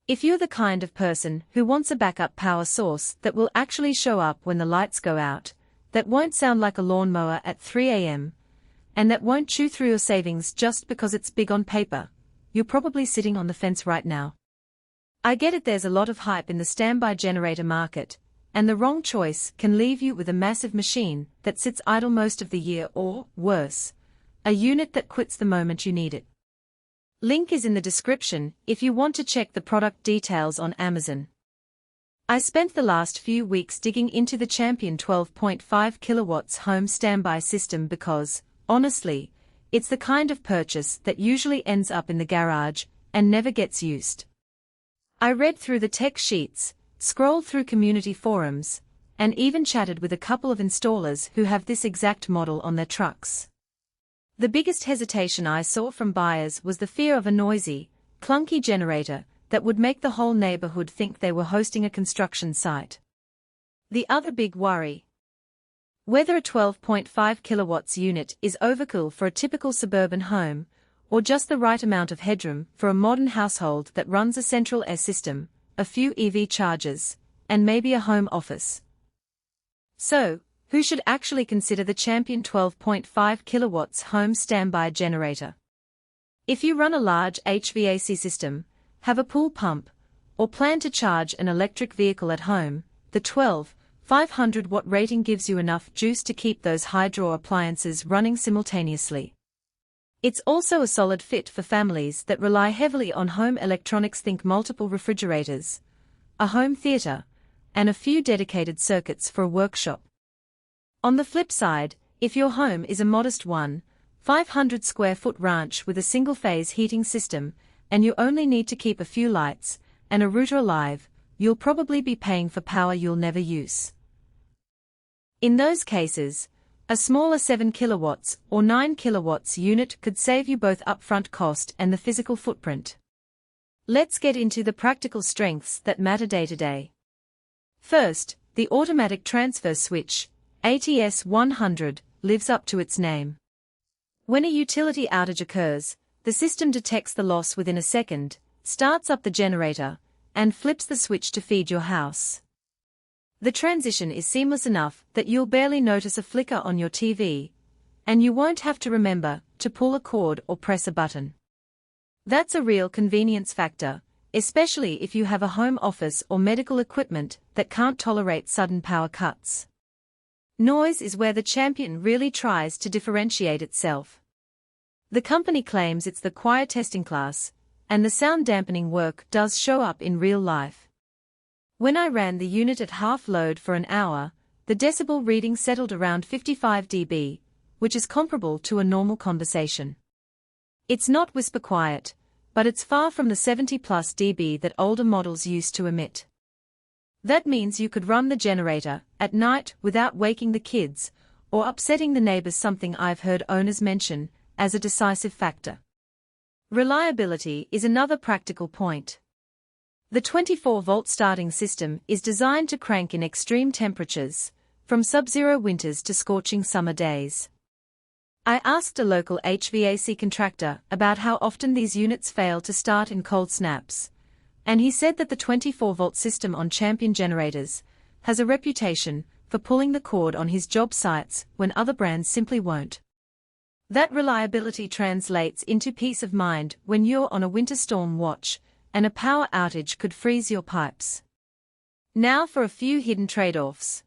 If you're the kind of person who wants a backup power source that will actually show up when the lights go out, that won't sound like a lawnmower at 3 a.m., and that won't chew through your savings just because it's big on paper, you're probably sitting on the fence right now. I get it, there's a lot of hype in the standby generator market, and the wrong choice can leave you with a massive machine that sits idle most of the year or, worse, a unit that quits the moment you need it. Link is in the description if you want to check the product details on Amazon. I spent the last few weeks digging into the Champion 12.5 kilowatts home standby system because, honestly, it's the kind of purchase that usually ends up in the garage and never gets used. I read through the tech sheets, scrolled through community forums, and even chatted with a couple of installers who have this exact model on their trucks. The biggest hesitation I saw from buyers was the fear of a noisy, clunky generator that would make the whole neighborhood think they were hosting a construction site. The other big worry: whether a 12.5 kilowatts unit is overkill for a typical suburban home, or just the right amount of headroom for a modern household that runs a central air system, a few EV chargers, and maybe a home office. So, who should actually consider the Champion 12.5 kilowatts home standby generator? If you run a large HVAC system, have a pool pump, or plan to charge an electric vehicle at home, the 12,500 watt rating gives you enough juice to keep those high-draw appliances running simultaneously. It's also a solid fit for families that rely heavily on home electronics. Think multiple refrigerators, a home theater, and a few dedicated circuits for a workshop. On the flip side, if your home is a modest 500 square foot ranch with a single-phase heating system, and you only need to keep a few lights and a router alive, you'll probably be paying for power you'll never use. In those cases, a smaller 7 kilowatts or 9 kilowatts unit could save you both upfront cost and the physical footprint. Let's get into the practical strengths that matter day to day. First, the automatic transfer switch, ATS-100, lives up to its name. When a utility outage occurs, the system detects the loss within a second, starts up the generator, and flips the switch to feed your house. The transition is seamless enough that you'll barely notice a flicker on your TV, and you won't have to remember to pull a cord or press a button. That's a real convenience factor, especially if you have a home office or medical equipment that can't tolerate sudden power cuts. Noise is where the Champion really tries to differentiate itself. The company claims it's the Quietest-in-Class, and the sound dampening work does show up in real life. When I ran the unit at half load for an hour, the decibel reading settled around 55 dB, which is comparable to a normal conversation. It's not whisper quiet, but it's far from the 70+ dB that older models used to emit. That means you could run the generator at night without waking the kids or upsetting the neighbors, something I've heard owners mention as a decisive factor. Reliability is another practical point. The 24-volt starting system is designed to crank in extreme temperatures, from sub-zero winters to scorching summer days. I asked a local HVAC contractor about how often these units fail to start in cold snaps, and he said that the 24-volt system on Champion generators has a reputation for pulling the cord on his job sites when other brands simply won't. That reliability translates into peace of mind when you're on a winter storm watch and a power outage could freeze your pipes. Now for a few hidden trade-offs.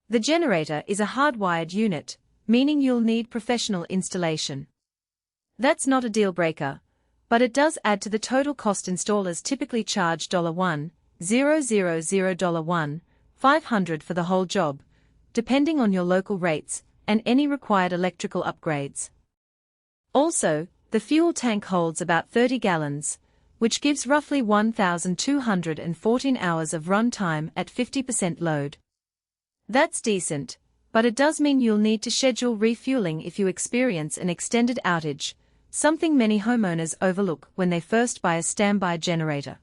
The generator is a hardwired unit, meaning you'll need professional installation. That's not a deal-breaker, but it does add to the total cost. Installers typically charge $1,000 for the whole job, depending on your local rates and any required electrical upgrades. Also, the fuel tank holds about 30 gallons, which gives roughly 1,214 hours of runtime at 50% load. That's decent, but it does mean you'll need to schedule refueling if you experience an extended outage, something many homeowners overlook when they first buy a standby generator.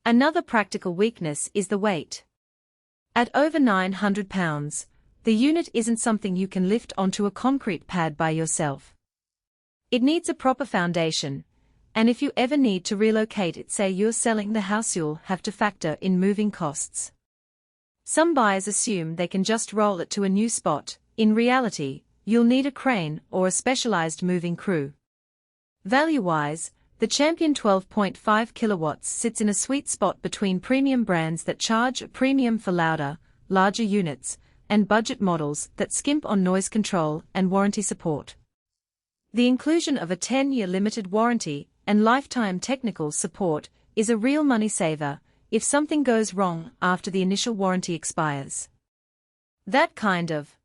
Another practical weakness is the weight. At over 900 pounds, the unit isn't something you can lift onto a concrete pad by yourself. It needs a proper foundation, and if you ever need to relocate it, say you're selling the house, you'll have to factor in moving costs. Some buyers assume they can just roll it to a new spot. In reality, you'll need a crane or a specialized moving crew. Value-wise, the Champion 12.5 kilowatts sits in a sweet spot between premium brands that charge a premium for louder, larger units, and budget models that skimp on noise control and warranty support. The inclusion of a 10-year limited warranty and lifetime technical support is a real money saver if something goes wrong after the initial warranty expires. That kind of